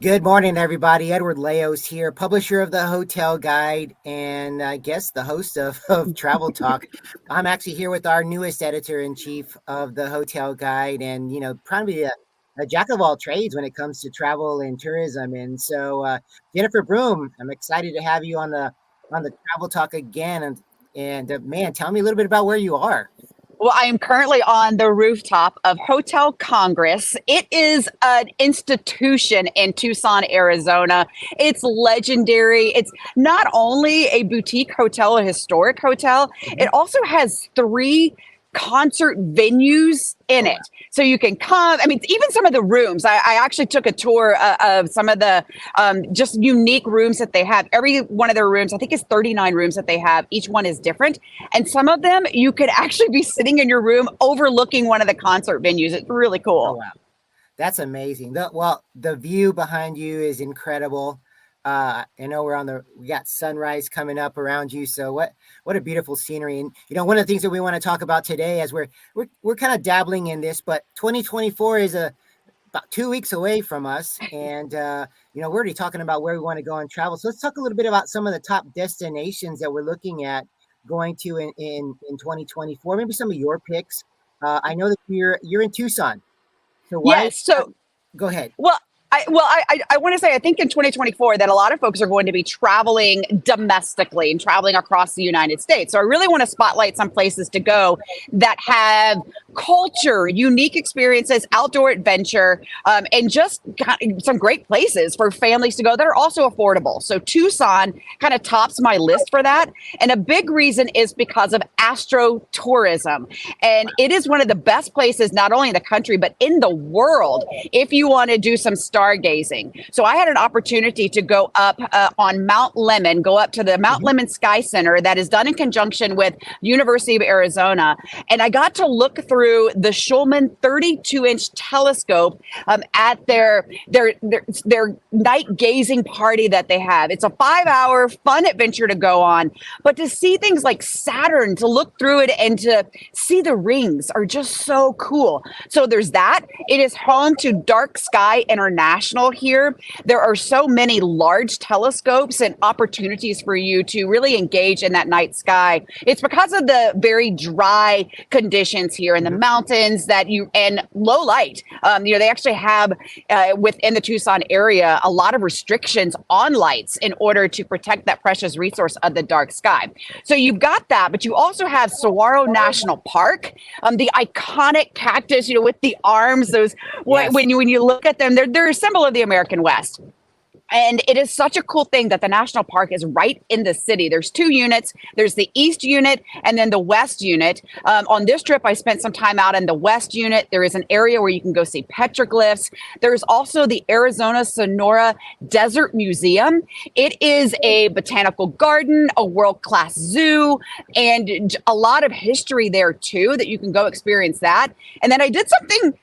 Good morning, everybody. Edward Leos here, publisher of the Hotel Guide, and I guess the host of Travel Talk. I'm actually here with our newest editor in chief of the Hotel Guide, and probably a jack of all trades when it comes to travel and tourism. And so, Jennifer Broome, I'm excited to have you on the Travel Talk again. And man, tell me a little bit about where you are. Well, I am currently on the rooftop of Hotel Congress. It is an institution in Tucson, Arizona. It's legendary. It's not only a boutique hotel, a historic hotel, it also has three concert venues in Oh, it. So you can come. I mean, even some of the rooms. I actually took a tour of some of the just unique rooms that they have. Every one of their rooms, I think, is 39 rooms that they have. Each one is different. And some of them, you could actually be sitting in your room overlooking one of the concert venues. It's really oh cool. wow. That's amazing. The view behind you is incredible. I know we got sunrise coming up around you. So what a beautiful scenery. And one of the things that we want to talk about today as we're kind of dabbling in this, but 2024 is about 2 weeks away from us. And we're already talking about where we want to go and travel. So let's talk a little bit about some of the top destinations that we're looking at going to in 2024. Maybe some of your picks. I know that you're in Tucson. So why? Yes. So Go ahead. Well, I want to say I think in 2024 that a lot of folks are going to be traveling domestically and traveling across the United States. So I really want to spotlight some places to go that have culture, unique experiences, outdoor adventure, and just some great places for families to go that are also affordable. So Tucson kind of tops my list for that. And a big reason is because of astrotourism. And it is one of the best places, not only in the country, but in the world, if you want to do some stargazing. So I had an opportunity to go up on Mount Lemmon, go up to the Mount Lemmon Sky Center that is done in conjunction with University of Arizona. And I got to look through the Schulman 32-inch telescope at their night gazing party that they have. It's a 5-hour fun adventure to go on, but to see things like Saturn, to look through it and to see the rings are just so cool. So there's that. It is home to Dark Sky International here. There are so many large telescopes and opportunities for you to really engage in that night sky. It's because of the very dry conditions here in the mountains and low light. They actually have within the Tucson area a lot of restrictions on lights in order to protect that precious resource of the dark sky. So you've got that, but you also have Saguaro National Park, the iconic cactus, with the arms. Those Yes. when you look at them, they're a symbol of the American West. And it is such a cool thing that the national park is right in the city. There's two units. There's the east unit and then the west unit. On this trip, I spent some time out in the west unit. There is an area where you can go see petroglyphs. There's also the Arizona Sonora Desert Museum. It is a botanical garden, a world-class zoo, and a lot of history there too that you can go experience that. And then I did something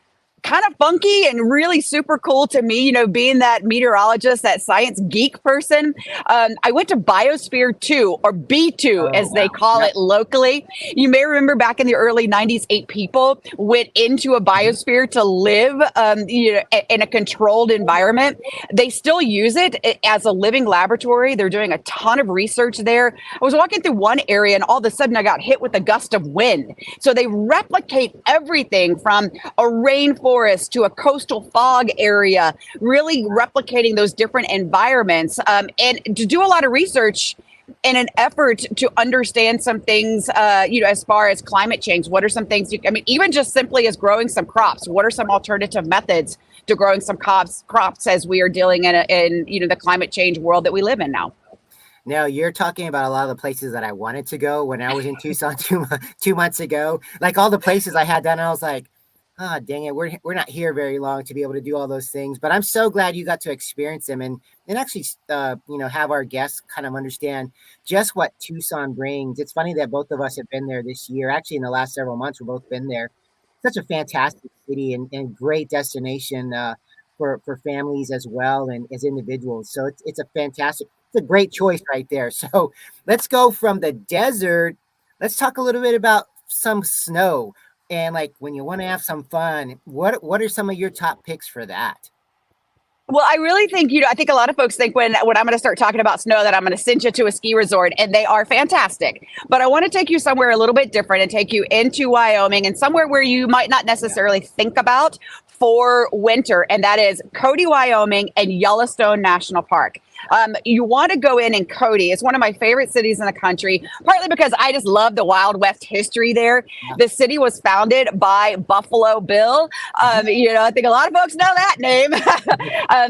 kind of funky and really super cool to me, being that meteorologist, that science geek person. I went to Biosphere 2 or B2, Oh, as they wow. call it locally. You may remember back in the early 90s, 8 people went into a biosphere to live in a controlled environment. They still use it as a living laboratory. They're doing a ton of research there. I was walking through one area and all of a sudden I got hit with a gust of wind. So they replicate everything from a rainforest to a coastal fog area, really replicating those different environments, and to do a lot of research in an effort to understand some things, as far as climate change. What are some things even just simply as growing some crops, what are some alternative methods to growing some crops as we are dealing in the climate change world that we live in now? Now you're talking about a lot of the places that I wanted to go when I was in Tucson 2 months ago. Like all the places I had done, I was like, "Ah, dang it, we're not here very long to be able to do all those things." But I'm so glad you got to experience them and actually, have our guests kind of understand just what Tucson brings. It's funny that both of us have been there this year. Actually, in the last several months, we've both been there. Such a fantastic city and great destination for families as well and as individuals. So it's a great choice right there. So let's go from the desert. Let's talk a little bit about some snow and like when you want to have some fun. What are some of your top picks for that? Well, I really think, I think a lot of folks think when I'm going to start talking about snow that I'm going to send you to a ski resort, and they are fantastic. But I want to take you somewhere a little bit different and take you into Wyoming and somewhere where you might not necessarily think about for winter, and that is Cody, Wyoming, and Yellowstone National Park. You want to go in Cody. It's one of my favorite cities in the country, partly because I just love the Wild West history there. Yeah. The city was founded by Buffalo Bill. I think a lot of folks know that name.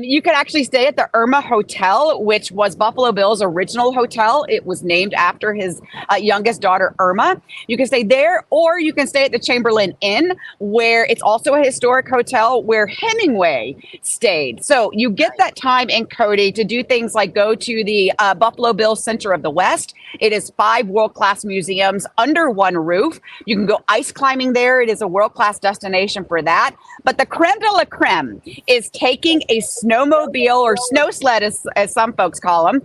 You could actually stay at the Irma Hotel, which was Buffalo Bill's original hotel. It was named after his youngest daughter, Irma. You can stay there, or you can stay at the Chamberlain Inn, where it's also a historic hotel where Hemingway stayed. So you get that time in Cody to do things like go to the Buffalo Bill Center of the West. It is 5 world-class museums under one roof. You can go ice climbing there. It is a world-class destination for that. But the creme de la creme is taking a snowmobile or snow sled, as some folks call them,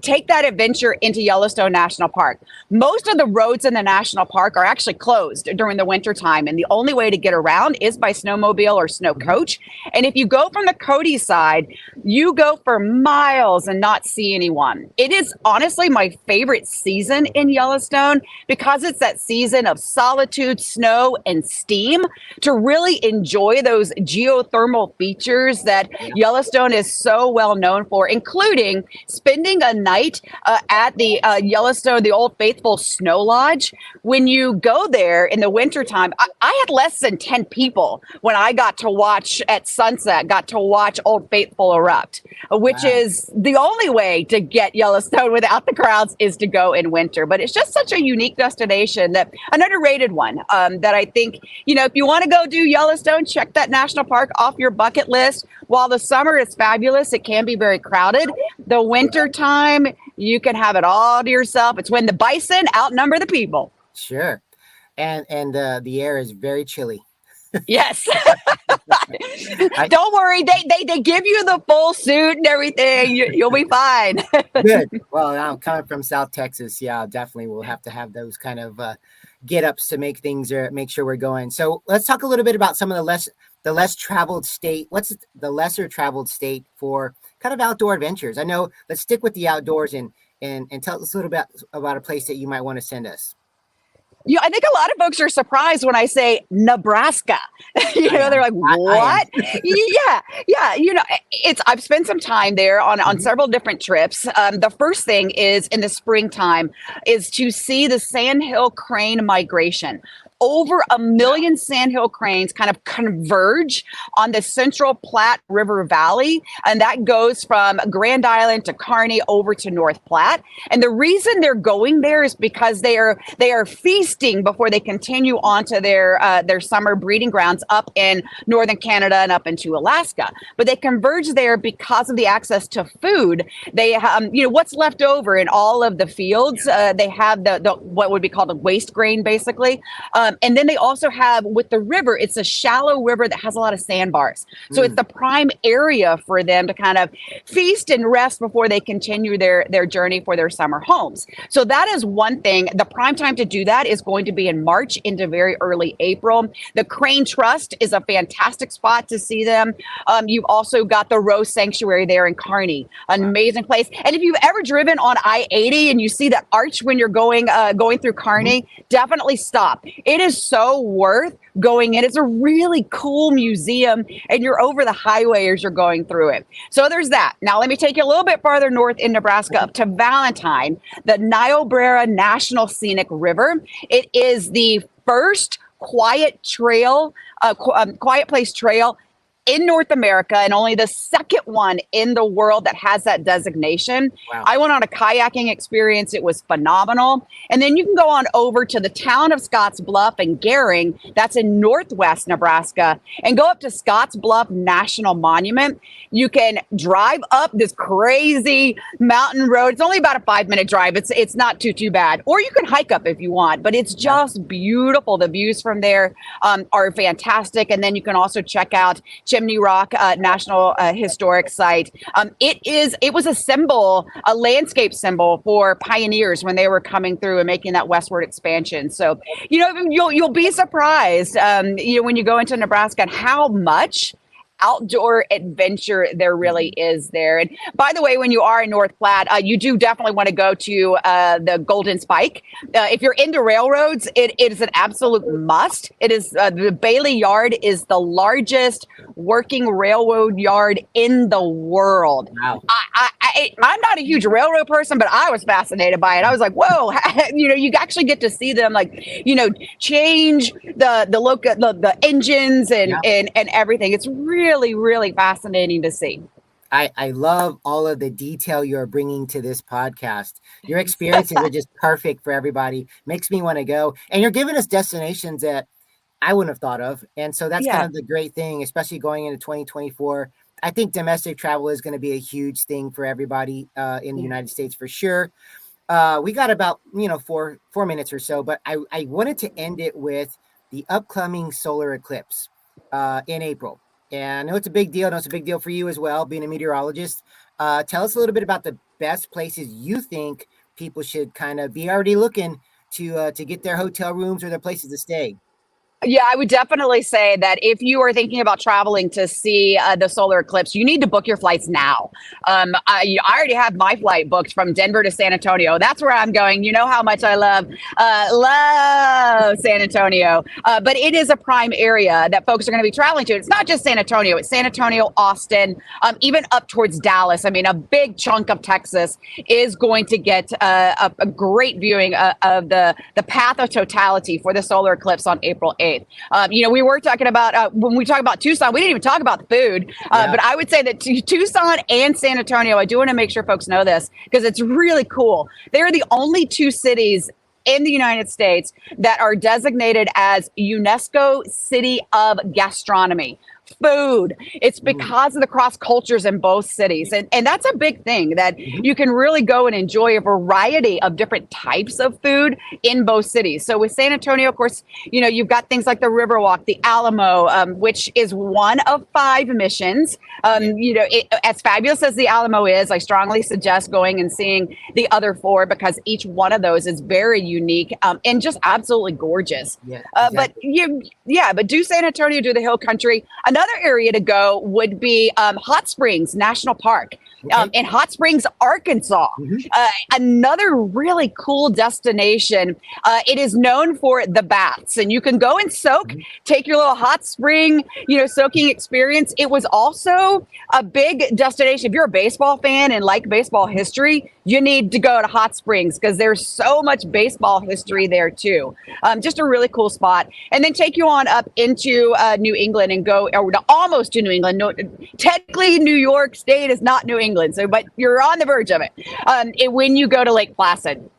take that adventure into Yellowstone National Park. Most of the roads in the national park are actually closed during the winter time, and the only way to get around is by snowmobile or snow coach. And if you go from the Cody side, you go for miles and not see anyone. It is honestly my favorite season in Yellowstone because it's that season of solitude, snow, and steam to really enjoy those geothermal features that Yellowstone is so well known for, including spending a night at the Yellowstone, the Old Faithful Snow Lodge. When you go there in the wintertime, I had less than 10 people when I got to watch at sunset, got to watch Old Faithful erupt, which is the only way to get Yellowstone without the crowds is to go in winter. But it's just such a unique destination, that an underrated one, that I think, if you want to go do Yellowstone, check that national park off your bucket list. While the summer is fabulous, it can be very crowded. The winter time, you can have it all to yourself. It's when the bison outnumber the people. Sure. And the air is very chilly. Yes. Don't worry. They give you the full suit and everything. You'll be fine. Good. Well, I'm coming from South Texas. Yeah, definitely we'll have to have those kind of get ups to make things make sure we're going. So let's talk a little bit about some of the less traveled state. What's the lesser traveled state for kind of outdoor adventures? I know, let's stick with the outdoors and tell us a little bit about a place that you might want to send us. I think a lot of folks are surprised when I say Nebraska. They're like, what? Yeah. I've spent some time there on several different trips. The first thing is in the springtime is to see the sandhill crane migration. Over 1 million sandhill cranes kind of converge on the Central Platte River Valley, and that goes from Grand Island to Kearney over to North Platte. And the reason they're going there is because they are feasting before they continue on to their summer breeding grounds up in northern Canada and up into Alaska. But they converge there because of the access to food. They what's left over in all of the fields. They have the what would be called a waste grain, basically. And then they also have, with the river, it's a shallow river that has a lot of sandbars. So it's the prime area for them to kind of feast and rest before they continue their journey for their summer homes. So that is one thing. The prime time to do that is going to be in March into very early April. The Crane Trust is a fantastic spot to see them. You've also got the Rose Sanctuary there in Kearney, an amazing place. And if you've ever driven on I-80 and you see that arch when you're going through Kearney, definitely stop. It is so worth going in. It's a really cool museum, and you're over the highway as you're going through it. So there's that. Now, let me take you a little bit farther north in Nebraska up to Valentine, the Niobrara National Scenic River. It is the first quiet place trail in North America, and only the second one in the world that has that designation. Wow. I went on a kayaking experience. It was phenomenal. And then you can go on over to the town of Scotts Bluff and Gering. That's in northwest Nebraska, and go up to Scotts Bluff National Monument. You can drive up this crazy mountain road. It's only about a 5-minute drive. It's not too bad. Or you can hike up if you want, but it's just beautiful. The views from there are fantastic. And then you can also check out Chimney Rock National Historic Site. It was a symbol, a landscape symbol for pioneers when they were coming through and making that westward expansion. So, you'll be surprised, when you go into Nebraska and how much outdoor adventure there really is there. And by the way, when you are in North Platte, you do definitely want to go to the Golden Spike. If you're into railroads, it is an absolute must. It is the Bailey Yard is the largest working railroad yard in the world. Wow. I'm not a huge railroad person, but I was fascinated by it. I was like, whoa, you actually get to see them change the engines Yeah. and everything. It's really, really fascinating to see. I love all of the detail you're bringing to this podcast. Your experiences are just perfect for everybody. Makes me want to go. And you're giving us destinations that I wouldn't have thought of. And so that's kind Yeah. of the great thing, especially going into 2024. I think domestic travel is going to be a huge thing for everybody in the United States for sure. We got about 4 minutes or so, but I wanted to end it with the upcoming solar eclipse in April. And I know it's a big deal. I know it's a big deal for you as well, being a meteorologist. Tell us a little bit about the best places you think people should kind of be already looking to get their hotel rooms or their places to stay. Yeah, I would definitely say that if you are thinking about traveling to see the solar eclipse, you need to book your flights now. I already have my flight booked from Denver to San Antonio. That's where I'm going. You know how much I love San Antonio, but it is a prime area that folks are going to be traveling to. It's not just San Antonio; it's San Antonio, Austin, even up towards Dallas. I mean, a big chunk of Texas is going to get a great viewing of the path of totality for the solar eclipse on April 8th. We were talking about when we talk about Tucson, we didn't even talk about the food, but I would say that Tucson and San Antonio, I do want to make sure folks know this because it's really cool. They're the only two cities in the United States that are designated as UNESCO City of Gastronomy. Food. It's because of the cross cultures in both cities. And that's a big thing that you can really go and enjoy a variety of different types of food in both cities. So with San Antonio, of course, you've got things like the Riverwalk, the Alamo, which is one of 5 missions. As fabulous as the Alamo is, I strongly suggest going and seeing the other 4 because each one of those is very unique and just absolutely gorgeous. Yeah, exactly. But do San Antonio, do the Hill Country. Another area to go would be Hot Springs National Park in Hot Springs, Arkansas. Another really cool destination. It is known for the baths, and you can go and soak, take your little hot spring, soaking experience. It was also a big destination. If you're a baseball fan and like baseball history, you need to go to Hot Springs because there's so much baseball history there too. Just a really cool spot. And then take you on up into New England and go almost to New England. No, technically, New York State is not New England, but you're on the verge of it. When you go to Lake Placid,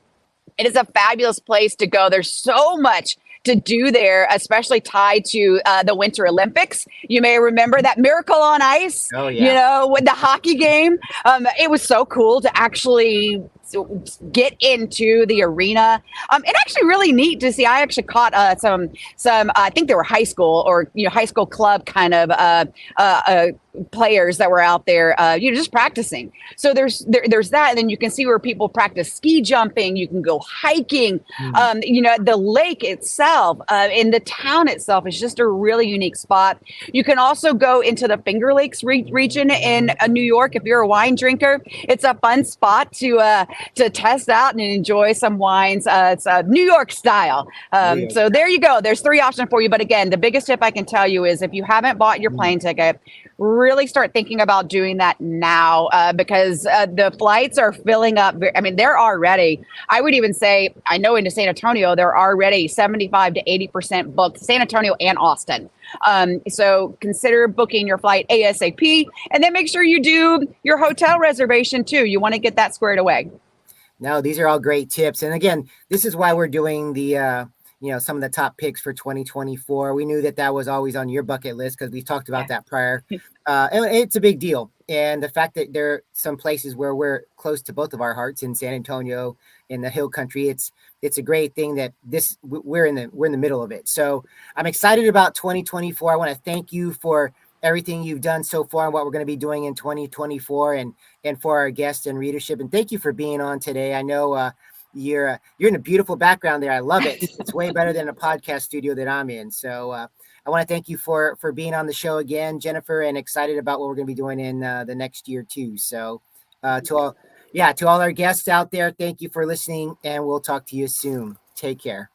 it is a fabulous place to go. There's so much to do there, especially tied to the Winter Olympics. You may remember that Miracle on Ice, Oh, yeah. with the hockey game. It was so cool to actually get into the arena. And actually really neat to see. I actually caught some I think they were high school or high school club kind of players that were out there just practicing. So there's that, and then you can see where people practice ski jumping. You can go hiking. The lake itself in the town itself is just a really unique spot. You can also go into the Finger Lakes region in New York if you're a wine drinker. It's a fun spot to test out and enjoy some wines. It's New York style. So there you go. There's 3 options for you. But again, the biggest tip I can tell you is if you haven't bought your plane ticket, really start thinking about doing that now because the flights are filling up. I mean, they're already, I would even say, I know into San Antonio, they're already 75 to 80% booked, San Antonio and Austin. So consider booking your flight ASAP and then make sure you do your hotel reservation too. You want to get that squared away. No, these are all great tips. And again, this is why we're doing the, some of the top picks for 2024. We knew that was always on your bucket list because we talked about that prior. And it's a big deal. And the fact that there are some places where we're close to both of our hearts in San Antonio, in the Hill Country, it's a great thing that we're in the middle of it. So I'm excited about 2024. I want to thank you for everything you've done so far and what we're going to be doing in 2024 and for our guests and readership. And thank you for being on today. I know you're in a beautiful background there. I love it. It's way better than a podcast studio that I'm in. So I want to thank you for being on the show again, Jennifer, and excited about what we're going to be doing in the next year too. So to all our guests out there, thank you for listening, and we'll talk to you soon. Take care.